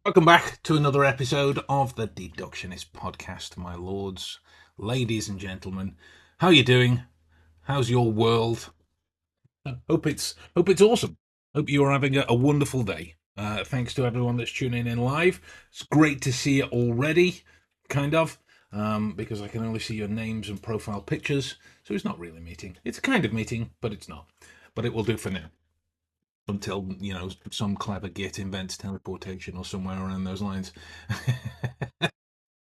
Welcome back to another episode of the Deductionist podcast, my lords, ladies and gentlemen. How are you doing? How's your world? Hope it's awesome. Hope you are having a wonderful day. Thanks to everyone that's tuning in live. It's great to see you already, kind of, because I can only see your names and profile pictures. So it's not really a meeting. It's a kind of meeting, but it's not. But it will do for now until some clever git invents teleportation or somewhere around those lines.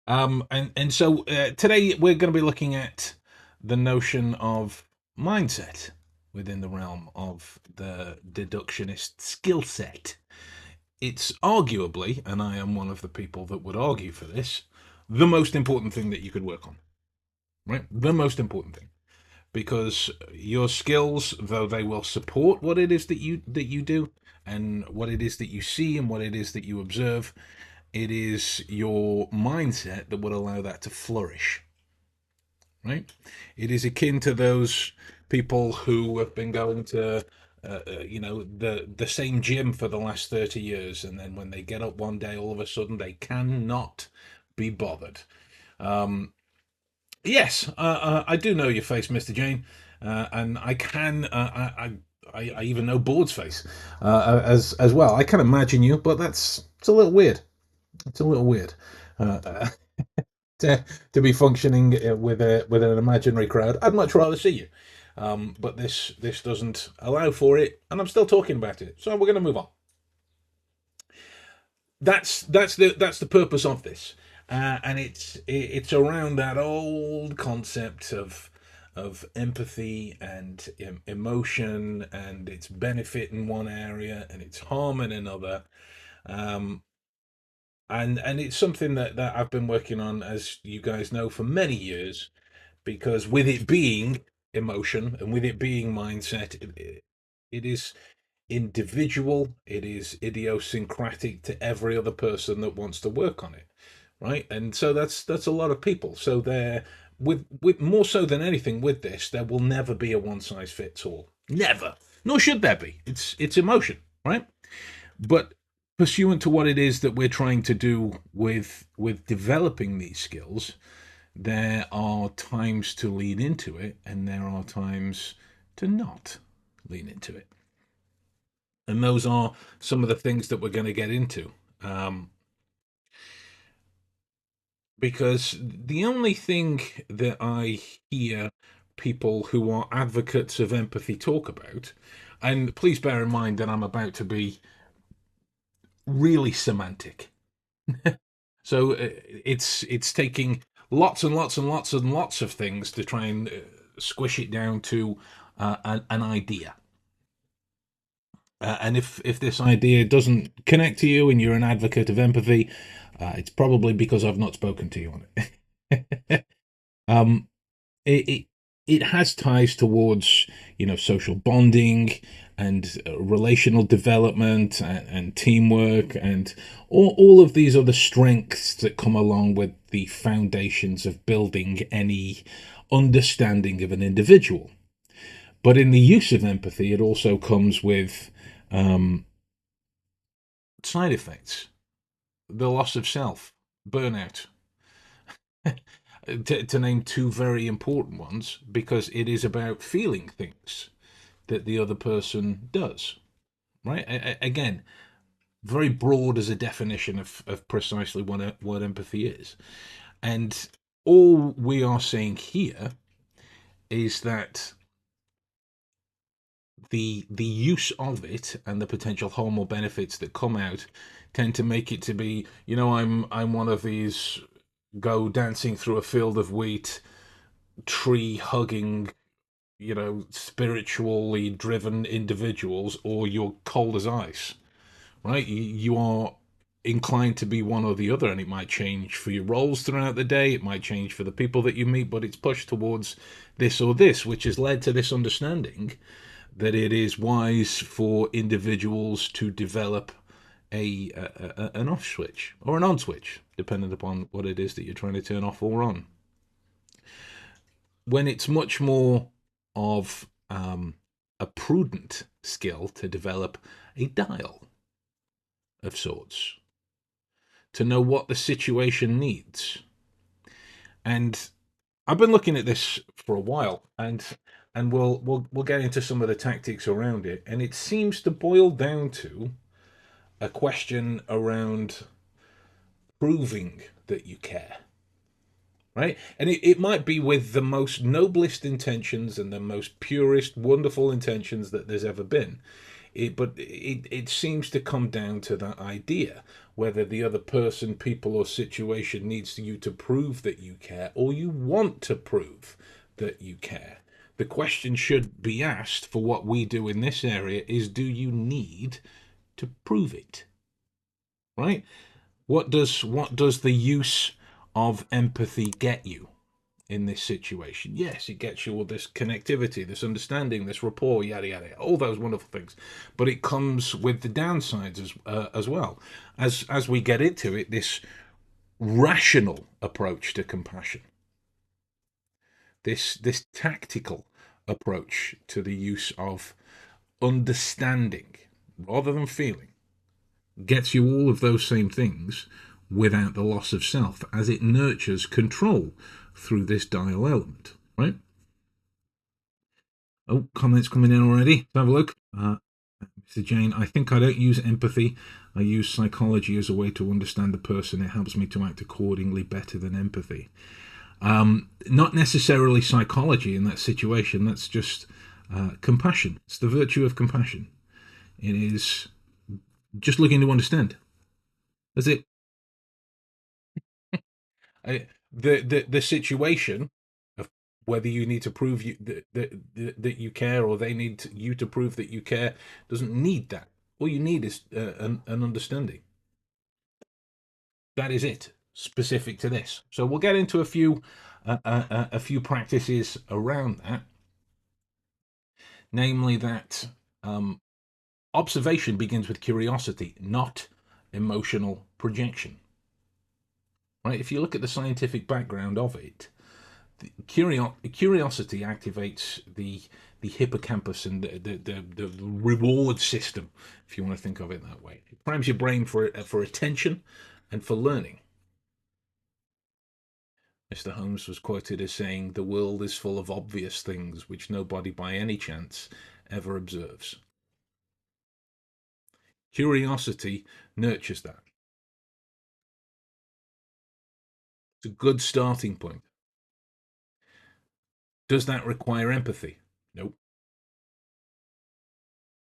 And so today we're going to be looking at the notion of mindset within the realm of the deductionist skill set. It's arguably, and I am one of the people that would argue for this, the most important thing that you could work on. Right? The most important thing. Because your skills, though they will support what it is that you do and what it is that you see and what it is that you observe, it is your mindset that would allow that to flourish, right? It is akin to those people who have been going to the same gym for the last 30 years, and then when they get up one day, all of a sudden they cannot be bothered. Yes, I do know your face, Mr. Jane, and I can. I even know Board's face as well. I can imagine you, but it's a little weird. It's a little weird to be functioning with an imaginary crowd. I'd much rather see you, but this doesn't allow for it, and I'm still talking about it. So we're going to move on. That's the purpose of this, and it's around that old concept of empathy and emotion and its benefit in one area and its harm in another. Um, and it's something that I've been working on, as you guys know, for many years, because with it being emotion and with it being mindset, it is individual, it is idiosyncratic to every other person that wants to work on it, right? And so that's a lot of people. So there, with more so than anything with this, there will never be a one size fits all. Never. Nor should there be. It's emotion, right? But pursuant to what it is that we're trying to do with developing these skills, there are times to lean into it and there are times to not lean into it. And those are some of the things that we're going to get into. Because the only thing that I hear people who are advocates of empathy talk about, and please bear in mind that I'm about to be really semantic. So it's taking lots and lots and lots and lots of things to try and squish it down to an idea. And if this idea doesn't connect to you and you're an advocate of empathy, it's probably because I've not spoken to you on it. um, it, it it has ties towards social bonding and relational development and teamwork and all of these other strengths that come along with the foundations of building any understanding of an individual. But in the use of empathy, it also comes with um, side effects: the loss of self, burnout, to name two very important ones, because it is about feeling things that the other person does. Right? Again, very broad as a definition of precisely what empathy is. And all we are saying here is that the use of it and the potential harm or benefits that come out tend to make it to be, I'm one of these go dancing through a field of wheat, tree hugging, spiritually driven individuals, or you're cold as ice, right? You are inclined to be one or the other, and it might change for your roles throughout the day, it might change for the people that you meet, but it's pushed towards this or this, which has led to this understanding that it is wise for individuals to develop an off switch or an on switch, depending upon what it is that you're trying to turn off or on. When it's much more of a prudent skill to develop a dial of sorts, to know what the situation needs. And I've been looking at this for a while, and we'll get into some of the tactics around it. And it seems to boil down to a question around proving that you care, right? And it might be with the most noblest intentions and the most purest, wonderful intentions that there's ever been. But it seems to come down to that idea whether the other person, people, or situation needs you to prove that you care, or you want to prove that you care. The question should be asked for what we do in this area is, do you need to prove it? Right? What does the use of empathy get you in this situation? Yes, it gets you all this connectivity, this understanding, this rapport, yada yada, all those wonderful things. But it comes with the downsides as well. As we get into it, this rational approach to compassion, this tactical approach to the use of understanding rather than feeling, gets you all of those same things without the loss of self, as it nurtures control through this dial element, right? Oh, comments coming in already. Let's have a look. Mr. Jane, I think I don't use empathy. I use psychology as a way to understand the person. It helps me to act accordingly better than empathy. Not necessarily psychology in that situation. That's just compassion. It's the virtue of compassion. It is just looking to understand. That's it. The situation of whether you need to prove that you care, or they need you to prove that you care, doesn't need that. All you need is an understanding. That is it, specific to this. So we'll get into a few practices around that, namely that observation begins with curiosity, not emotional projection. Right? If you look at the scientific background of it, curiosity activates the hippocampus and the reward system, if you want to think of it that way. It primes your brain for attention and for learning. Mr. Holmes was quoted as saying, "The world is full of obvious things which nobody by any chance ever observes." Curiosity nurtures that. It's a good starting point. Does that require empathy? Nope.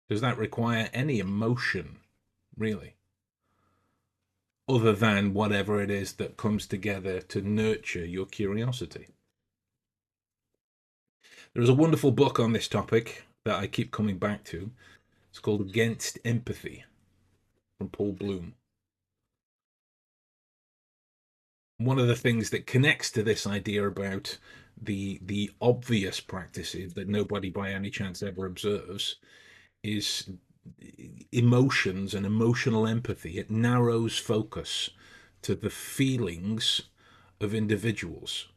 Does that require any emotion, really? Other than whatever it is that comes together to nurture your curiosity. There is a wonderful book on this topic that I keep coming back to. It's called Against Empathy, from Paul Bloom. One of the things that connects to this idea about the obvious practices that nobody by any chance ever observes is emotions and emotional empathy. It narrows focus to the feelings of individuals,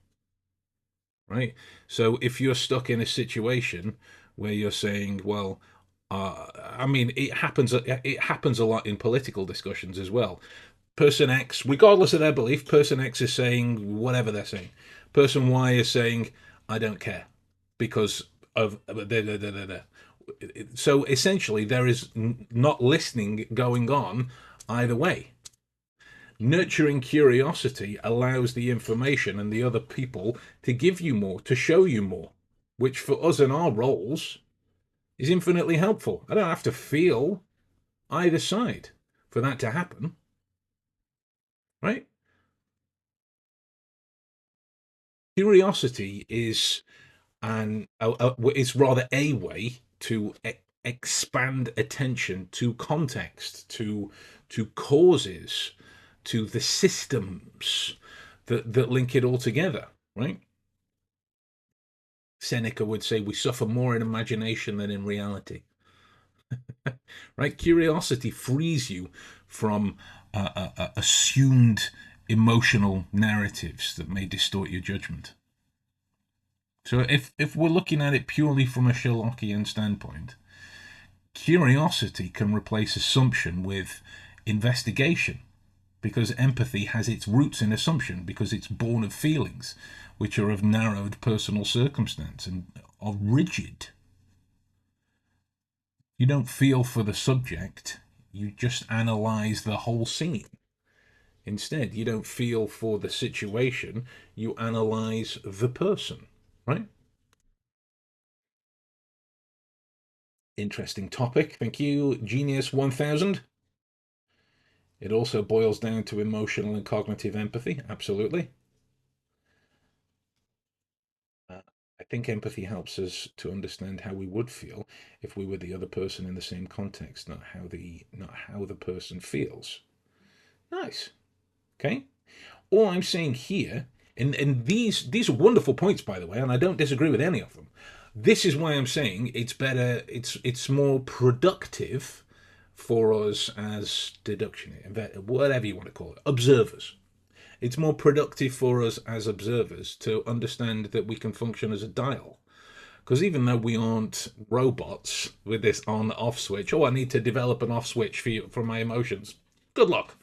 right? So if you're stuck in a situation where you're saying, well, I mean, it happens a lot in political discussions as well. Person X, regardless of their belief, person X is saying whatever they're saying. Person Y is saying, I don't care because of so essentially there is not listening going on either way. Nurturing curiosity allows the information and the other people to give you more, to show you more, which for us in our roles is infinitely helpful. I don't have to feel either side for that to happen, right? Curiosity is it's rather a way to expand attention to context, to causes, to the systems that link it all together, right? Seneca would say we suffer more in imagination than in reality. Right? Curiosity frees you from assumed emotional narratives that may distort your judgment. So if we're looking at it purely from a Sherlockian standpoint, curiosity can replace assumption with investigation, because empathy has its roots in assumption, because it's born of feelings which are of narrowed personal circumstance and are rigid. You don't feel for the subject, you just analyze the whole scene. Instead, you don't feel for the situation, you analyze the person, right? Interesting topic. Thank you, Genius 1000. It also boils down to emotional and cognitive empathy. Absolutely. I think empathy helps us to understand how we would feel if we were the other person in the same context, not how the person feels. Nice. Okay. All I'm saying here, and these are wonderful points, by the way, and I don't disagree with any of them. This is why I'm saying it's better. It's more productive for us as deductionists, whatever you want to call it, observers. It's more productive for us as observers to understand that we can function as a dial. Because even though we aren't robots with this on off switch, oh, I need to develop an off switch for my emotions. Good luck.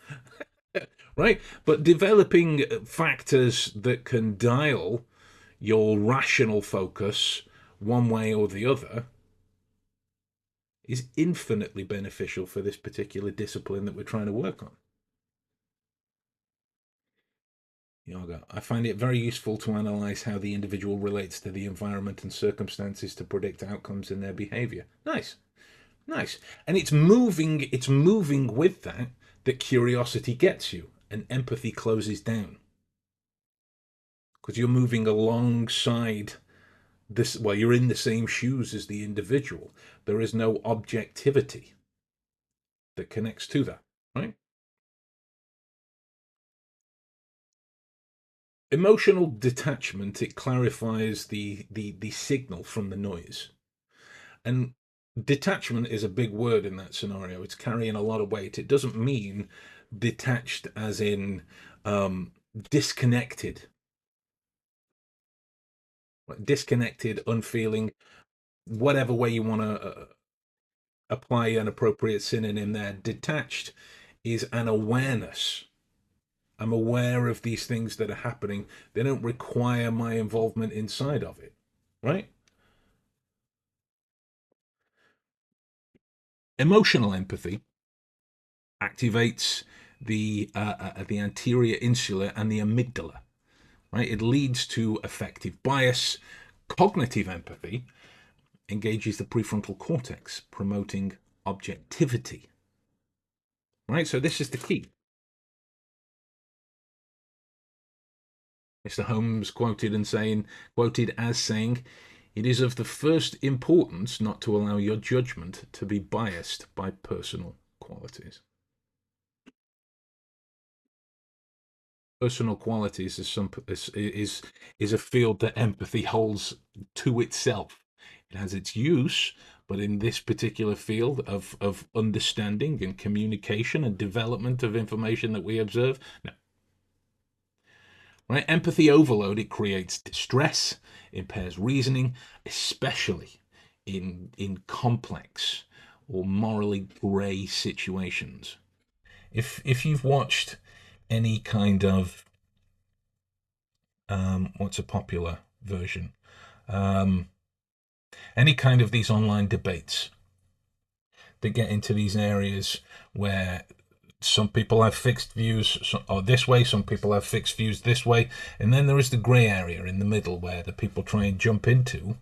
Right? But developing factors that can dial your rational focus one way or the other is infinitely beneficial for this particular discipline that we're trying to work on. Yoga. I find it very useful to analyze how the individual relates to the environment and circumstances to predict outcomes in their behavior. Nice. Nice. And it's moving with that curiosity gets you and empathy closes down. Because you're moving alongside this, well, you're in the same shoes as the individual. There is no objectivity that connects to that, right? Emotional detachment, it clarifies the signal from the noise. And detachment is a big word in that scenario. It's carrying a lot of weight. It doesn't mean detached as in disconnected, disconnected, unfeeling, whatever way you want to apply an appropriate synonym there. Detached is an awareness. I'm aware of these things that are happening. They don't require my involvement inside of it, right? Emotional empathy activates the anterior insula and the amygdala, right? It leads to affective bias. Cognitive empathy engages the prefrontal cortex, promoting objectivity, right? So this is the key. Mr. Holmes quoted as saying, "It is of the first importance not to allow your judgment to be biased by personal qualities." Personal qualities is a field that empathy holds to itself. It has its use, but in this particular field of understanding and communication and development of information that we observe, no. Right? Empathy overload, it creates distress, impairs reasoning, especially in complex or morally grey situations. If you've watched any kind of what's a popular version, um, any kind of these online debates that get into these areas where some people have fixed views or this way, some people have fixed views this way, and then there is the grey area in the middle where the people try and jump into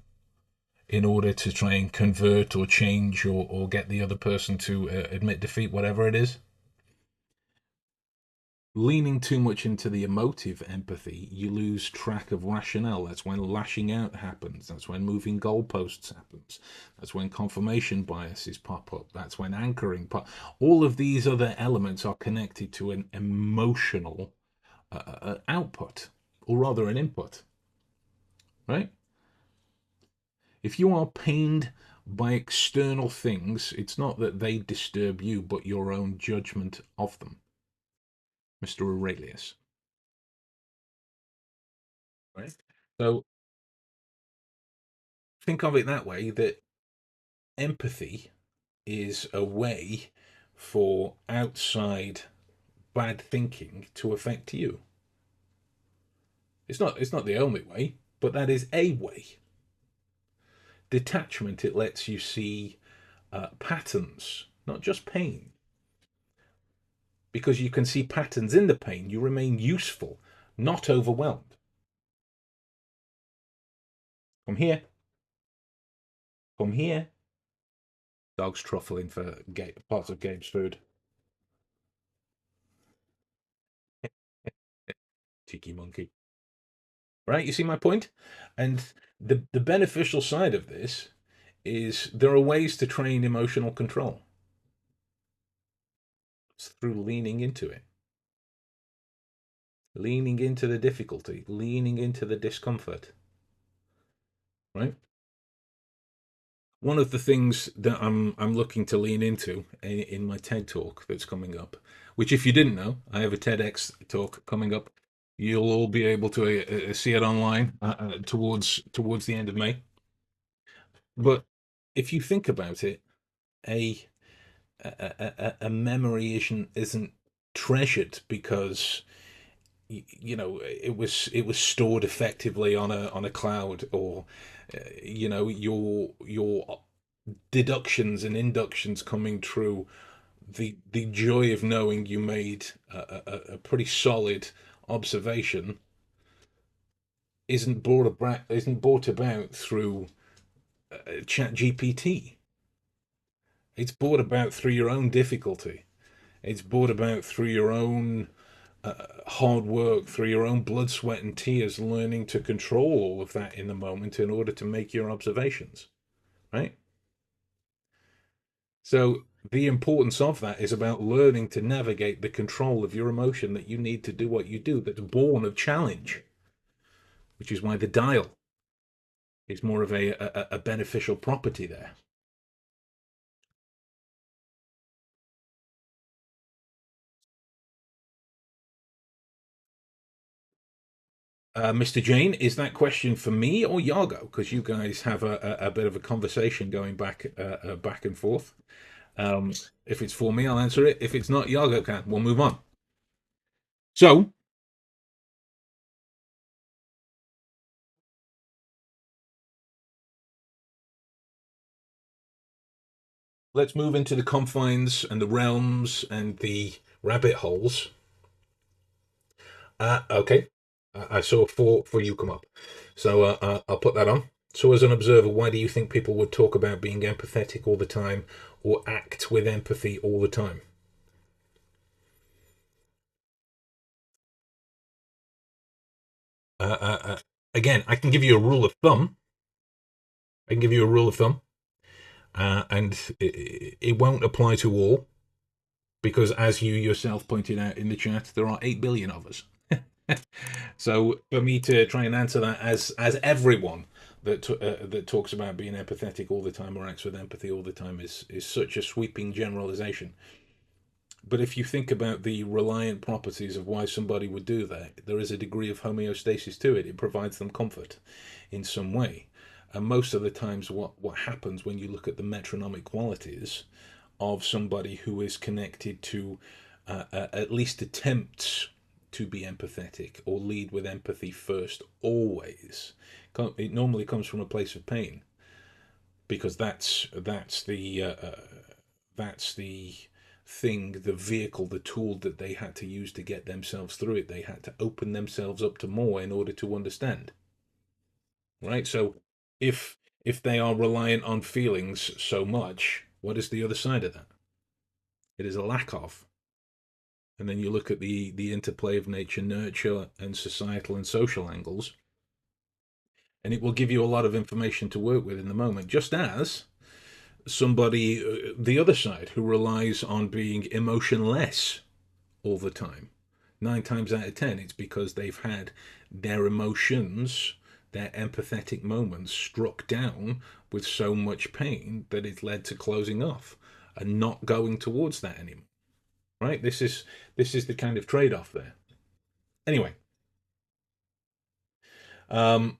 in order to try and convert or change or get the other person to admit defeat, whatever it is. Leaning too much into the emotive empathy, you lose track of rationale. That's when lashing out happens. That's when moving goalposts happens. That's when confirmation biases pop up. That's when anchoring all of these other elements are connected to an emotional output, or rather an input, right? If you are pained by external things, it's not that they disturb you, but your own judgment of them. Mr. Aurelius. Right? So think of it that way, that empathy is a way for outside bad thinking to affect you. It's not the only way, but that is a way. Detachment, it lets you see patterns, not just pain. Because you can see patterns in the pain, you remain useful, not overwhelmed. Come here, come here. Dog's truffling for parts of Gabe's food. Cheeky monkey. Right, you see my point? And the beneficial side of this is there are ways to train emotional control. It's through leaning into it, leaning into the difficulty, leaning into the discomfort. Right? One of the things that I'm looking to lean into in my TED talk that's coming up, which if you didn't know, I have a TEDx talk coming up. You'll all be able to see it online towards the end of May. But if you think about it, a a memory isn't treasured because it was stored effectively on a cloud, or your deductions and inductions coming true, the joy of knowing you made a pretty solid observation isn't brought about through chat GPT. It's brought about through your own difficulty. It's brought about through your own hard work, through your own blood, sweat, and tears, learning to control all of that in the moment in order to make your observations, right? So the importance of that is about learning to navigate the control of your emotion that you need to do what you do, that's born of challenge, which is why the dial is more of a beneficial property there. Mr. Jane, is that question for me or Yargo? Because you guys have a bit of a conversation going back and forth. If it's for me, I'll answer it. If it's not, Yargo can. We'll move on. So let's move into the confines and the realms and the rabbit holes. Okay. I saw four you come up. So I'll put that on. So, as an observer, why do you think people would talk about being empathetic all the time or act with empathy all the time? Uh, uh, uh, Again, I can give you a rule of thumb. I can give you a rule of thumb, and it won't apply to all because, as you yourself pointed out in the chat, there are 8 billion of us. So for me to try and answer that as everyone that talks about being empathetic all the time or acts with empathy all the time is such a sweeping generalization. But if you think about the reliant properties of why somebody would do that, there is a degree of homeostasis to it. It provides them comfort in some way. And most of the times, what happens when you look at the metronomic qualities of somebody who is connected to at least attempts to be empathetic or lead with empathy first, always, it normally comes from a place of pain, because that's the thing, the vehicle, the tool that they had to use to get themselves through it. They had to open themselves up to more in order to understand. Right? So if they are reliant on feelings so much, what is the other side of that? It is a lack of. And then you look at the interplay of nature, nurture, and societal and social angles, and it will give you a lot of information to work with in the moment. Just as somebody, the other side, who relies on being emotionless all the time. 9 times out of 10, it's because they've had their emotions, their empathetic moments, struck down with so much pain that it's led to closing off and not going towards that anymore. Right? This is the kind of trade-off there. Anyway, um,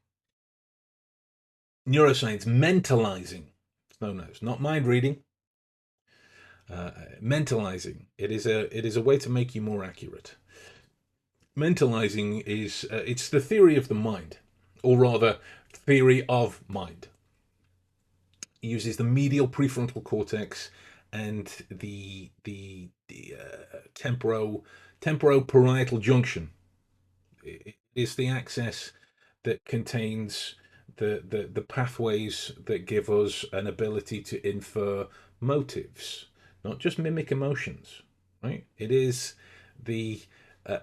neuroscience, mentalizing. No, it's not mind reading. Mentalizing. It is a way to make you more accurate. Mentalizing is it's the theory of the mind, or rather, theory of mind. It uses the medial prefrontal cortex and the temporoparietal junction. It is the axis that contains the pathways that give us an ability to infer motives, not just mimic emotions. Right? It is the uh,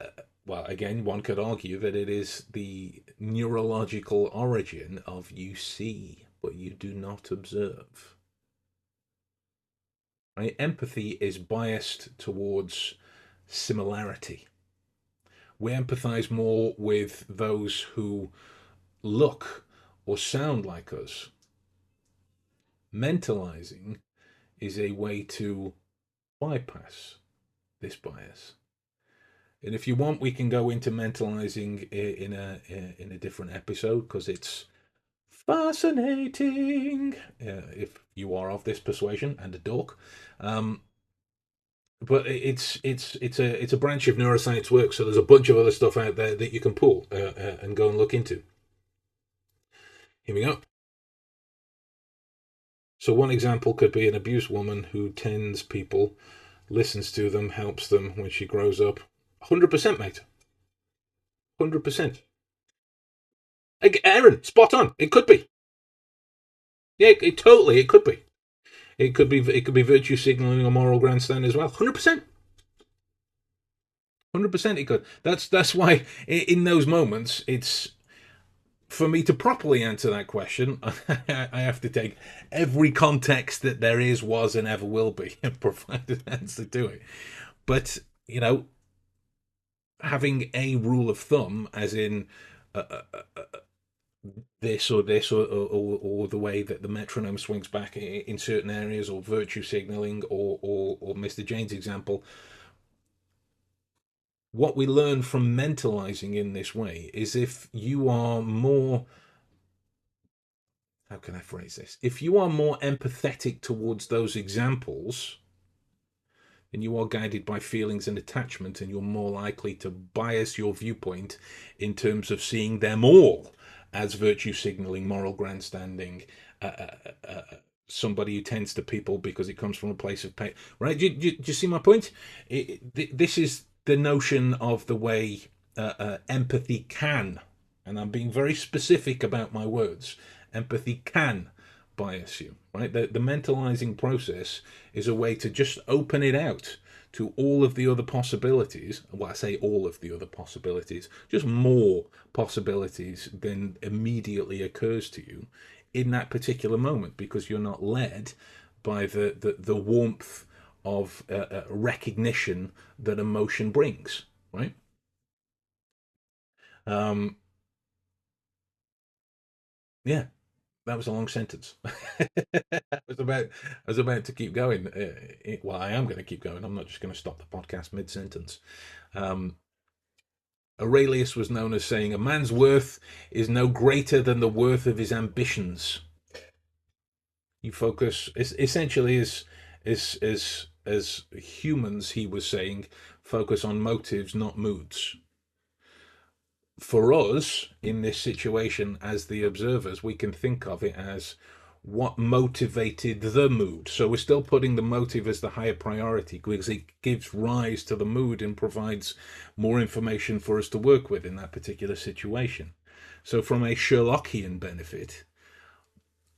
well, again, one could argue that it is the neurological origin of you see, but you do not observe. Right? Empathy is biased towards similarity. We empathize more with those who look or sound like us. Mentalizing is a way to bypass this bias. And if you want, we can go into mentalizing in a different episode because it's fascinating. If you are of this persuasion and a dork, um, but it's a branch of neuroscience work. So there's a bunch of other stuff out there that you can pull and go and look into. Here we go. So one example could be an abused woman who tends people, listens to them, helps them when she grows up. 100%, mate. 100%. Aaron, spot on. It could be. Yeah, totally. It could be. It could be. It could be virtue signaling or moral grandstand as well. 100%. 100%. It could. That's why in those moments it's for me to properly answer that question, I have to take every context that there is, was, and ever will be and provide an answer to it. But, having a rule of thumb, as in this or the way that the metronome swings back in certain areas, or virtue signaling, or Mr. Jane's example, what we learn from mentalizing in this way is if you are more, how can I phrase this? If you are more empathetic towards those examples, then you are guided by feelings and attachment, and you're more likely to bias your viewpoint in terms of seeing them all as virtue signaling, moral grandstanding, uh, uh, uh, somebody who tends to people because it comes from a place of pain. Right? Do you see my point? This is the notion of the way empathy can, and I'm being very specific about my words, empathy can bias you, right? The mentalizing process is a way to just open it out to all of the other possibilities. Well, I say all of the other possibilities, just more possibilities than immediately occurs to you in that particular moment, because you're not led by the warmth of recognition that emotion brings, right? Um, yeah, that was a long sentence. I was about to keep going. Well, I am going to keep going. I'm not just going to stop the podcast mid sentence. Um, Aurelius was known as saying, "A man's worth is no greater than the worth of his ambitions." You focus essentially as humans. He was saying, focus on motives, not moods. For us in this situation as the observers, we can think of it as what motivated the mood. So we're still putting the motive as the higher priority because it gives rise to the mood and provides more information for us to work with in that particular situation. So, from a Sherlockian benefit,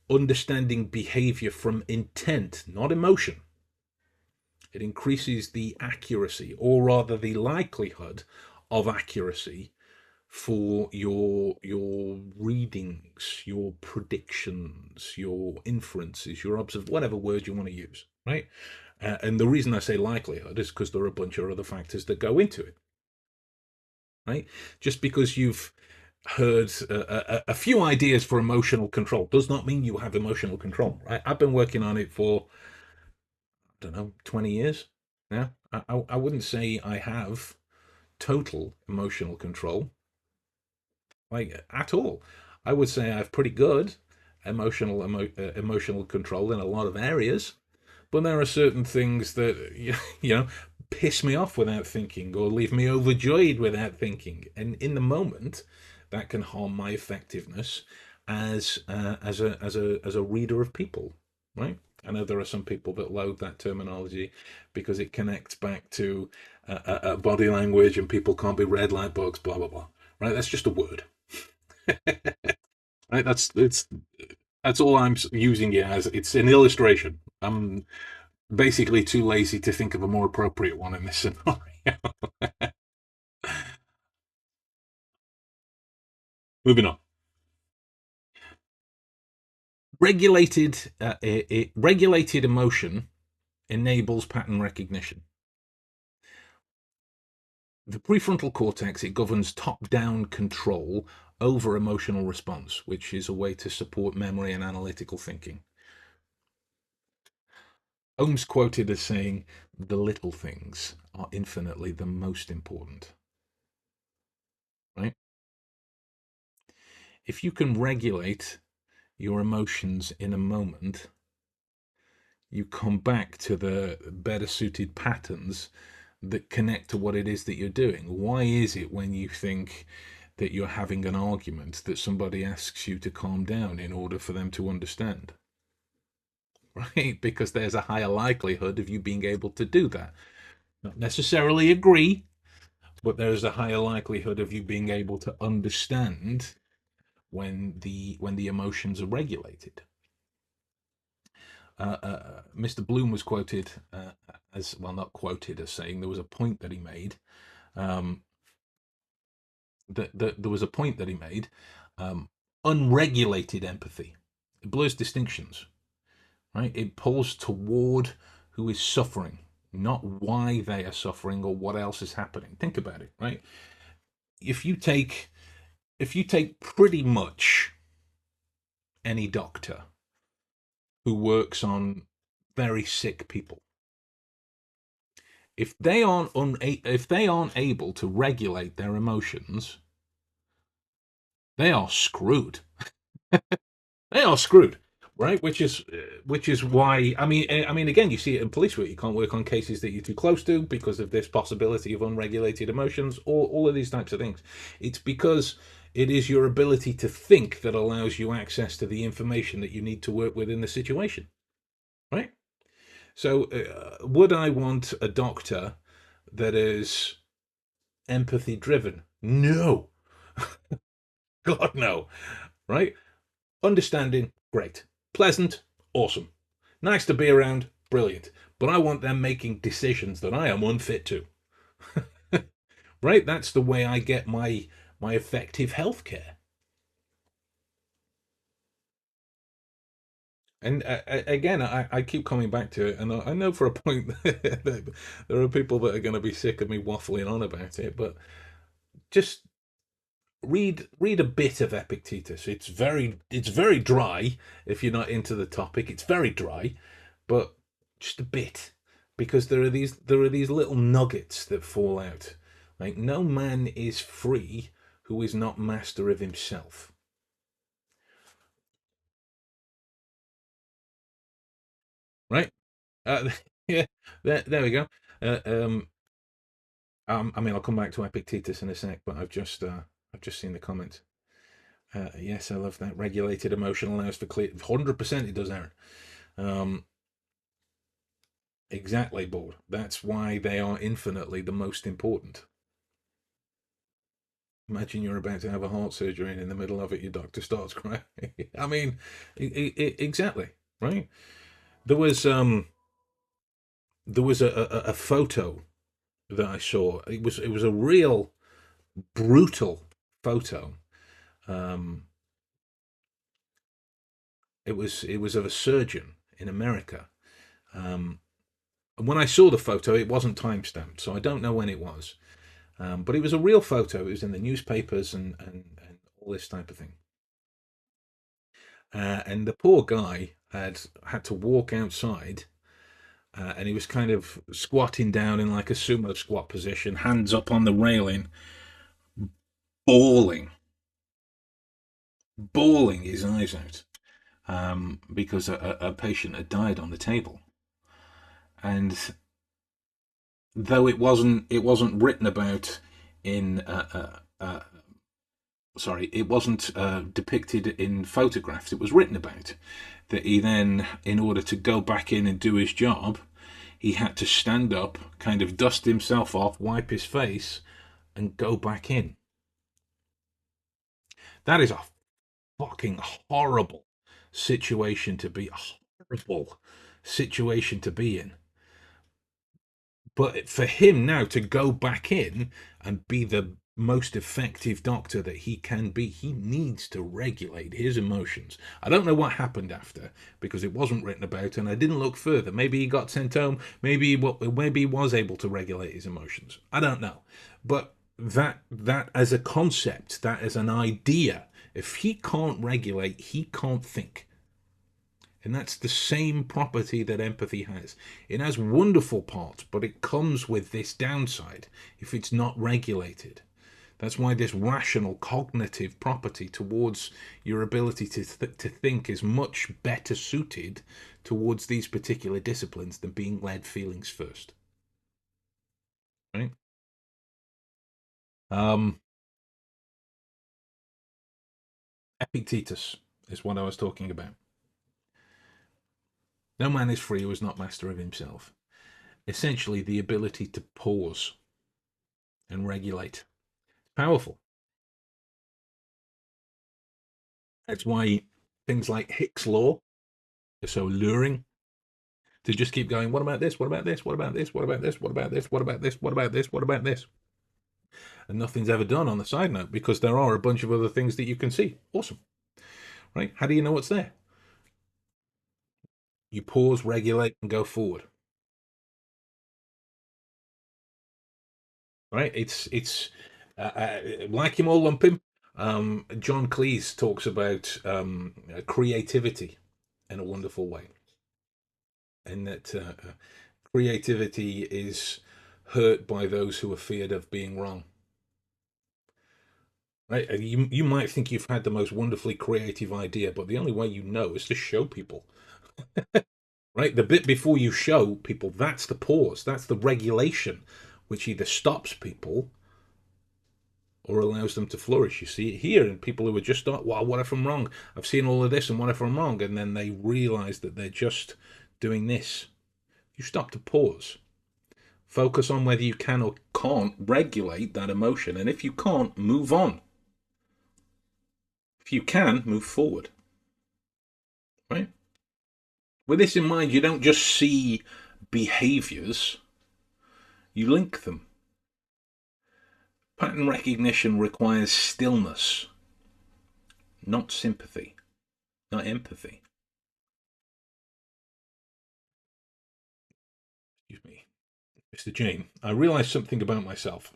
understanding behavior from intent, not emotion, it increases the accuracy, or rather the likelihood of accuracy, for your readings, your predictions, your inferences, your whatever word you want to use, right? And the reason I say likelihood is because there are a bunch of other factors that go into it, right? Just because you've heard a few ideas for emotional control does not mean you have emotional control, right? I've been working on it for, I don't know, 20 years now. I wouldn't say I have total emotional control, like at all. I would say I have pretty good emotional control in a lot of areas, But there are certain things that you know piss me off without thinking, or leave me overjoyed without thinking, and in the moment, that can harm my effectiveness as a reader of people, right? I know there are some people that loathe that terminology because it connects back to body language and people can't be read like books, blah blah blah. Right? That's just a word. Right? That's all I'm using it as. It's an illustration. I'm basically too lazy to think of a more appropriate one in this scenario. Moving on. Regulated emotion enables pattern recognition. The prefrontal cortex, it governs top-down control over emotional response, which is a way to support memory and analytical thinking. Holmes quoted as saying, "The little things are infinitely the most important." Right? If you can regulate your emotions in a moment, you come back to the better suited patterns that connect to what it is that you're doing. Why is it when you think that you're having an argument that somebody asks you to calm down in order for them to understand? Right? Because there's a higher likelihood of you being able to do that. Not necessarily agree, but there's a higher likelihood of you being able to understand when the emotions are regulated. Mr. Bloom was quoted as well, not quoted as saying there was a point that he made. Um, that there was a point that he made. Um, Unregulated empathy. It blurs distinctions, right? It pulls toward who is suffering, not why they are suffering or what else is happening. Think about it, right? If you take pretty much any doctor who works on very sick people, if they aren't able to regulate their emotions, they are screwed. They are screwed, right? Which is why I mean again, you see it in police work. You can't work on cases that you're too close to because of this possibility of unregulated emotions, or all of these types of things. It's because it is your ability to think that allows you access to the information that you need to work with in the situation, right? So, would I want a doctor that is empathy driven? No, God, no, right? Understanding, great. Pleasant, awesome. Nice to be around, brilliant. But I want them making decisions that I am unfit to. Right? That's the way I get my effective healthcare. And again, I keep coming back to it, and I know for a point that there are people that are going to be sick of me waffling on about it, but just read a bit of Epictetus. It's very dry if you're not into the topic. It's very dry, but just a bit, because there are these little nuggets that fall out. Like, no man is free who is not master of himself. Right? Yeah. There we go. Uh, um, I mean, I'll come back to Epictetus in a sec, but I've just seen the comments. Yes, I love that. Regulated emotion allows for clear. 100% it does, Aaron. Um, exactly, board. That's why they are infinitely the most important. Imagine you're about to have a heart surgery and in the middle of it your doctor starts crying. I mean, exactly, right? There was um there was a photo that I saw. It was a real brutal photo. Um, it was of a surgeon in America. Um, and when I saw the photo, it wasn't time stamped, so I don't know when it was. But it was a real photo. It was in the newspapers and all this type of thing. And the poor guy had to walk outside, and he was kind of squatting down in like a sumo squat position, hands up on the railing, bawling, bawling his eyes out, because a patient had died on the table. And though it wasn't written about in sorry, it wasn't depicted in photographs. It was written about that he then, in order to go back in and do his job, he had to stand up, kind of dust himself off, wipe his face, and go back in. That is a fucking horrible situation to be. A horrible situation to be in. But for him now to go back in and be the most effective doctor that he can be, he needs to regulate his emotions. I don't know what happened after because it wasn't written about, and I didn't look further. Maybe he got sent home. Maybe he was able to regulate his emotions. I don't know, but that as a concept, that as an idea, if he can't regulate, he can't think. And that's the same property that empathy has. It has wonderful parts, but it comes with this downside if it's not regulated. That's why this rational cognitive property towards your ability to think is much better suited towards these particular disciplines than being led feelings first. Right? Epictetus is what I was talking about. No man is free who is not master of himself. Essentially, the ability to pause and regulate. Powerful. That's why things like Hick's law are so alluring. To just keep going, what about this? What about this? What about this? What about this? What about this? What about this? What about this? What about this? And nothing's ever done on the side note because there are a bunch of other things that you can see. Awesome. Right? How do you know what's there? You pause, regulate, and go forward. Right? It's like him or lump him. John Cleese talks about creativity in a wonderful way, and that creativity is hurt by those who are feared of being wrong. Right? You might think you've had the most wonderfully creative idea, but the only way you know is to show people. Right? The bit before you show people, that's the pause, that's the regulation, which either stops people or allows them to flourish. You see it here in people who are just not, well, what if I'm wrong? I've seen all of this, and what if I'm wrong? And then they realize that they're just doing this. You stop to pause. Focus on whether you can or can't regulate that emotion. And if you can't, move on. If you can, move forward. Right? With this in mind, you don't just see behaviors, you link them. Pattern recognition requires stillness, not sympathy, not empathy. Excuse me. Mr. Jane, I realize something about myself.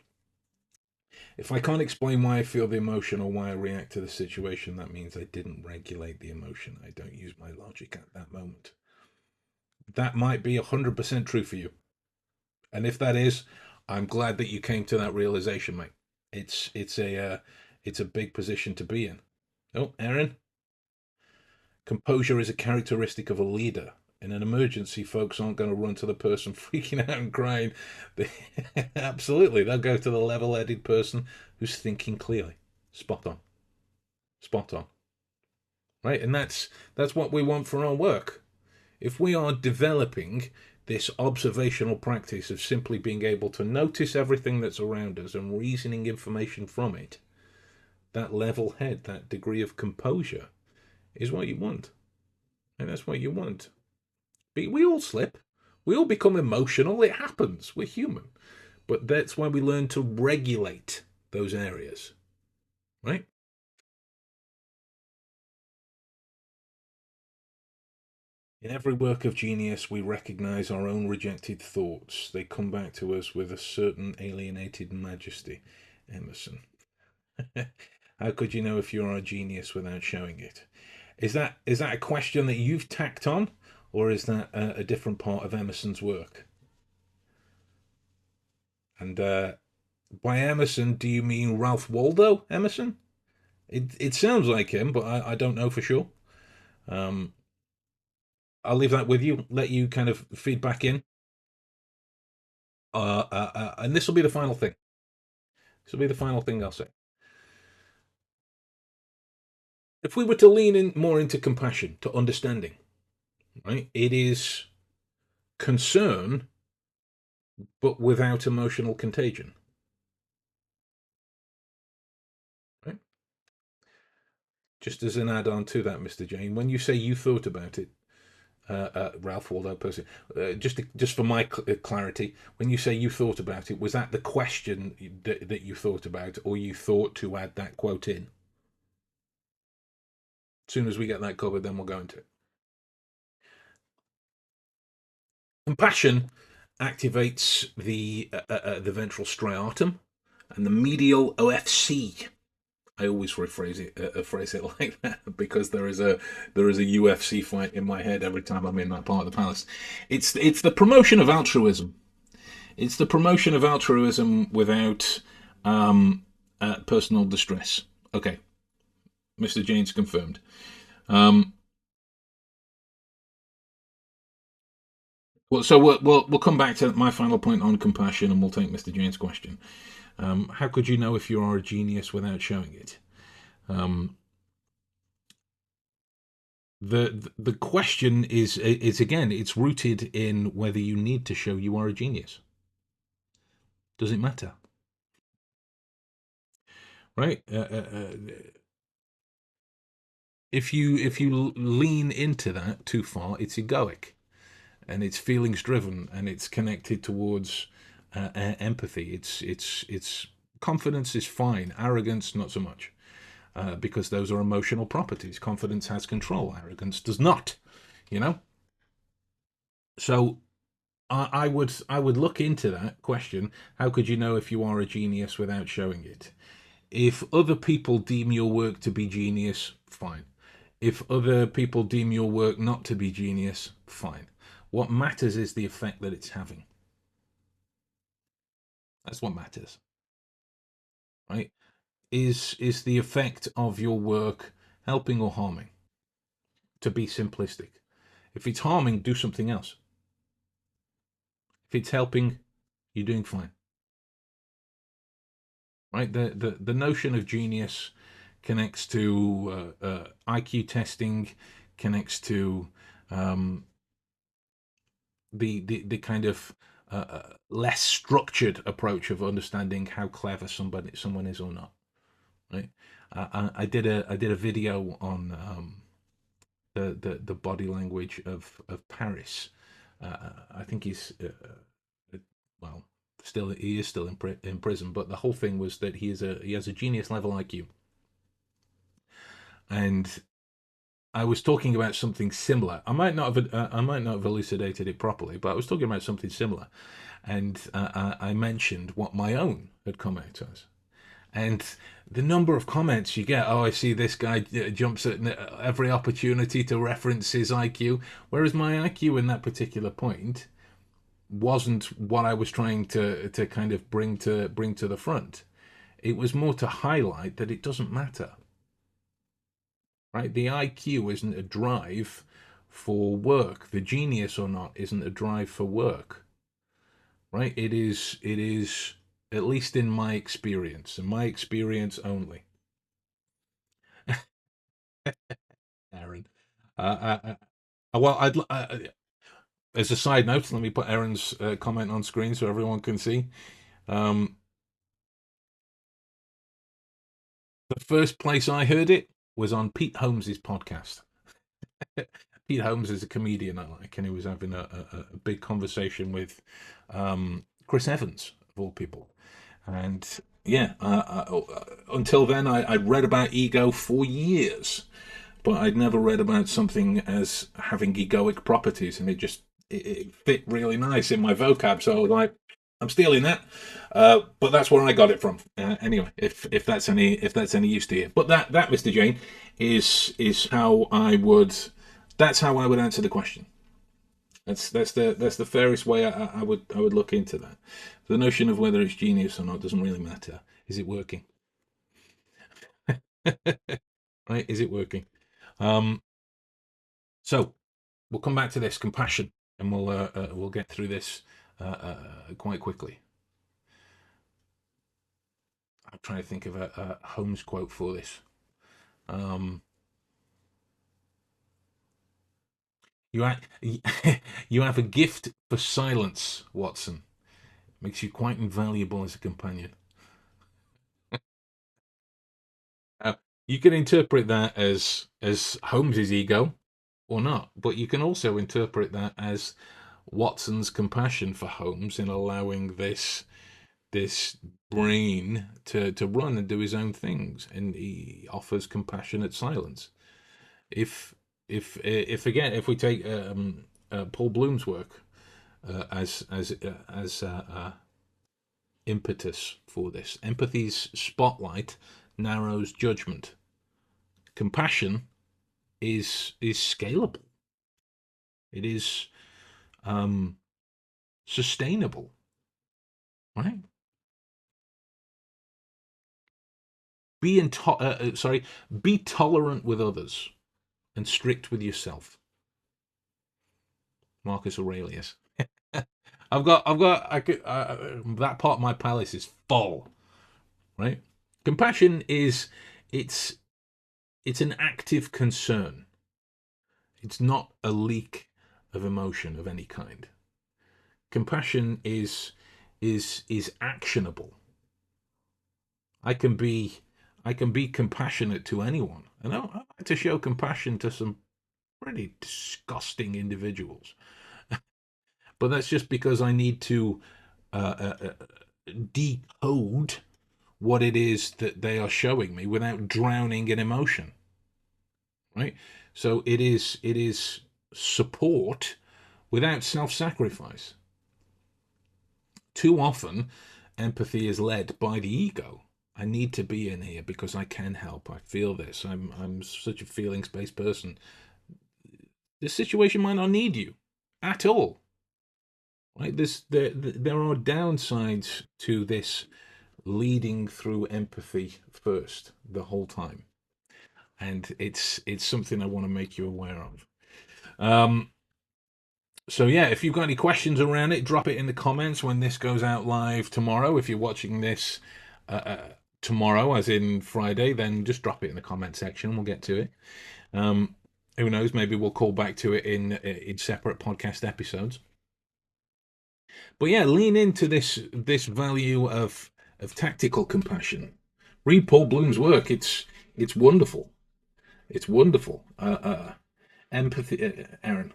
If I can't explain why I feel the emotion or why I react to the situation, that means I didn't regulate the emotion. I don't use my logic at that moment. That might be 100% true for you. And if that is, I'm glad that you came to that realization, mate. It's a big position to be in. Oh, Aaron, composure is a characteristic of a leader. In an emergency, folks aren't going to run to the person freaking out and crying. Absolutely, they'll go to the level-headed person who's thinking clearly. Spot on. Spot on. Right, and that's what we want for our work. If we are developing this observational practice of simply being able to notice everything that's around us and reasoning information from it, that level head, that degree of composure, is what you want. And that's what you want. We all slip. We all become emotional. It happens. We're human. But that's why we learn to regulate those areas. Right? In every work of genius, we recognize our own rejected thoughts. They come back to us with a certain alienated majesty. Emerson. How could you know if you're a genius without showing it? Is that a question that you've tacked on, or is that a different part of Emerson's work? And by Emerson, do you mean Ralph Waldo Emerson? It sounds like him, but I don't know for sure. Um, I'll leave that with you. Let you kind of feed back in. And this will be the final thing. This will be the final thing I'll say. If we were to lean in more into compassion, to understanding, right? It is concern, but without emotional contagion. Right? Just as an add-on to that, Mr. Jane, when you say you thought about it, Ralph Waldo Percy, just for my clarity, when you say you thought about it, was that the question that you thought about, or you thought to add that quote in? As soon as we get that covered, then we'll go into it. Compassion activates the ventral striatum and the medial OFC. I always phrase it like that because there is a UFC fight in my head every time I'm in that part of the palace. It's the promotion of altruism. It's the promotion of altruism without personal distress. Okay, Mr. Jane's confirmed. Well, so we'll come back to my final point on compassion, and we'll take Mr. Jane's question. How could you know if you are a genius without showing it? The question is again, it's rooted in whether you need to show you are a genius. Does it matter? Right? If you lean into that too far, it's egoic, and it's feelings driven, and it's connected towards empathy. It's confidence is fine, arrogance not so much, because those are emotional properties. Confidence has control, arrogance does not. You know. So I would look into that question. How could you know if you are a genius without showing it? If other people deem your work to be genius, fine. If other people deem your work not to be genius, fine. What matters is the effect that it's having. That's what matters, right? Is the effect of your work helping or harming? To be simplistic. If it's harming, do something else. If it's helping, you're doing fine. Right? The notion of genius connects to IQ testing, connects to the kind of less structured approach of understanding how clever someone is or not. Right? I did a video on the body language of Paris. I think he's well, still he is still in prison, but the whole thing was that he has a genius level IQ, and I was talking about something similar. I might not have elucidated it properly, but I was talking about something similar, and I mentioned what my own had come out as. And the number of comments you get, oh, I see this guy jumps at every opportunity to reference his IQ, whereas my IQ in that particular point wasn't what I was trying to kind of bring to the front. It was more to highlight that it doesn't matter, right? The IQ isn't a drive for work. The genius or not isn't a drive for work, right? It is at least in my experience, and my experience only. Aaron. Well, as a side note, let me put Aaron's comment on screen so everyone can see. Um, the first place I heard it was on Pete Holmes's podcast. Pete Holmes is a comedian I like, and he was having a big conversation with Chris Evans, of all people. And yeah, until then, I'd read about ego for years, but I'd never read about something as having egoic properties, and it fit really nice in my vocab. So I was like, I'm stealing that, but that's where I got it from. Anyway, if that's any use to you, but that Mr. Jane is how I would. That's how I would answer the question. That's the fairest way I would look into that. The notion of whether it's genius or not doesn't really matter. Is it working? Right? Is it working? Um, so we'll come back to this compassion, and we'll get through this quite quickly. I'm trying to think of a Holmes quote for this. Um, you you have a gift for silence, Watson. Makes you quite invaluable as a companion. Uh, you can interpret that as Holmes's ego or not, but you can also interpret that as Watson's compassion for Holmes in allowing this brain to run and do his own things, and he offers compassionate silence. If if again, if we take Paul Bloom's work as impetus for this, empathy's spotlight narrows judgment. Compassion is scalable. It is sustainable, right? Be tolerant with others and strict with yourself. Marcus Aurelius. That part of my palace is full, right? Compassion is it's it's an active concern. It's not a leak of emotion of any kind. Compassion is actionable. I can be I can be compassionate to anyone, and I like to show compassion to some pretty disgusting individuals. But that's just because I need to decode what it is that they are showing me without drowning in emotion, right? So it is support without self-sacrifice. Too often, empathy is led by the ego. I need to be in here because I can help. I feel this. I'm such a feelings-based person. This situation might not need you at all. Right? There are downsides to this leading through empathy first the whole time, and it's something I want to make you aware of. So yeah, if you've got any questions around it, drop it in the comments when this goes out live tomorrow. If you're watching this tomorrow, as in Friday, then just drop it in the comment section and we'll get to it. Who knows? Maybe we'll call back to it in separate podcast episodes. But yeah, lean into this value of tactical compassion. Read Paul Bloom's work. It's wonderful. It's wonderful. Empathy, Aaron.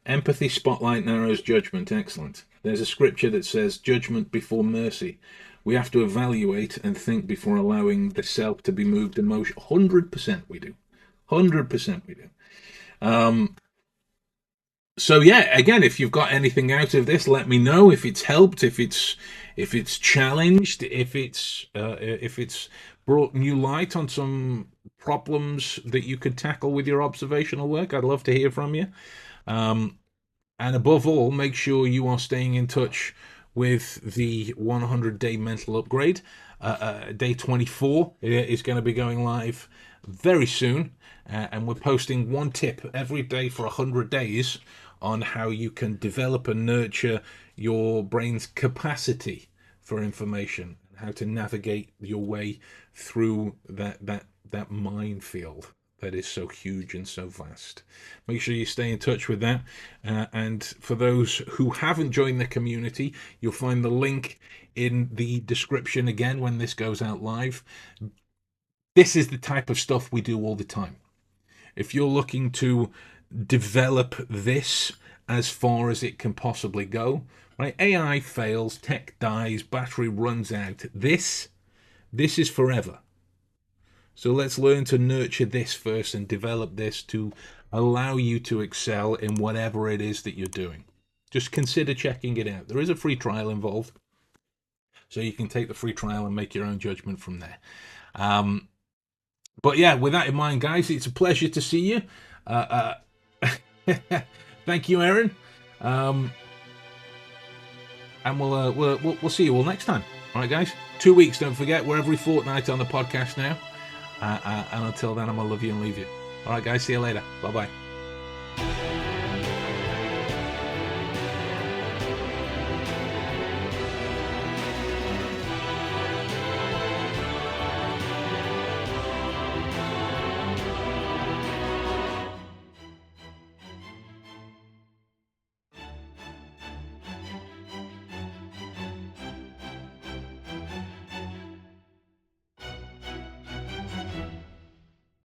Empathy spotlight narrows judgment. Excellent. There's a scripture that says judgment before mercy. We have to evaluate and think before allowing the self to be moved emotion. 100% we do. 100% we do. So yeah, again, if you've got anything out of this, let me know. If it's helped, if it's challenged, if it's brought new light on some problems that you could tackle with your observational work, I'd love to hear from you. And above all, make sure you are staying in touch with the 100-day mental upgrade. Day 24 is going to be going live very soon, and we're posting one tip every day for 100 days on how you can develop and nurture your brain's capacity for information, and how to navigate your way through that minefield that is so huge and so vast. Make sure you stay in touch with that. And for those who haven't joined the community, you'll find the link in the description again when this goes out live. This is the type of stuff we do all the time. If you're looking to develop this as far as it can possibly go, right? AI fails, tech dies, battery runs out. This is forever. So let's learn to nurture this first and develop this to allow you to excel in whatever it is that you're doing. Just consider checking it out. There is a free trial involved, so you can take the free trial and make your own judgment from there. But yeah, with that in mind, guys, it's a pleasure to see you. Thank you, Aaron. And we'll see you all next time. All right, guys. 2 weeks, don't forget. We're every fortnight on the podcast now. And until then, I'm going to love you and leave you. All right, guys. See you later. Bye-bye.